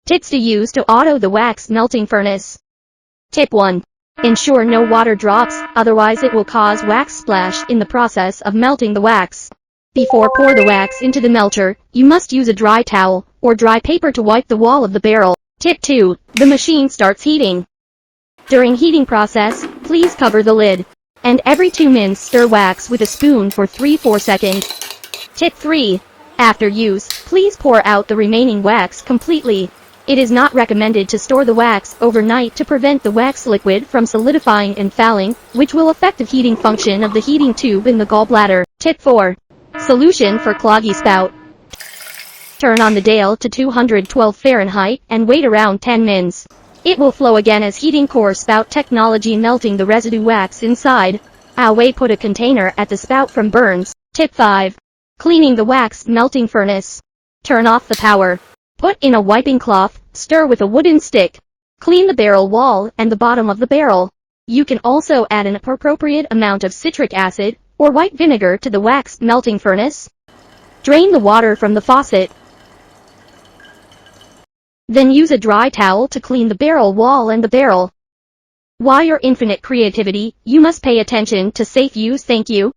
Tips to use to auto the wax melting furnace. Tip 1. Ensure no water drops, otherwise it will cause wax splash in the process of melting the wax. Before pour the wax into the melter, you must use a dry towel or dry paper to wipe the wall of the barrel. Tip 2. The machine starts heating. During heating process, please cover the lid, and every 2 minutes stir wax with a spoon for 3-4 seconds. Tip 3. After use, please pour out the remaining wax completely. It is not recommended to store the wax overnight to prevent the wax liquid from solidifying and fouling, which will affect the heating function of the heating tube in the gallbladder. Tip 4. Solution for cloggy spout. Turn on the dial to 212 Fahrenheit and wait around 10 minutes. It will flow again as heating core spout technology melting the residue wax inside. Away put a container at the spout from burns. Tip 5. Cleaning the wax melting furnace. Turn off the power. Put in a wiping cloth, stir with a wooden stick. Clean the barrel wall and the bottom of the barrel. You can also add an appropriate amount of citric acid or white vinegar to the wax melting furnace. Drain the water from the faucet. Then use a dry towel to clean the barrel wall and the barrel. While your infinite creativity, you must pay attention to safe use. Thank you.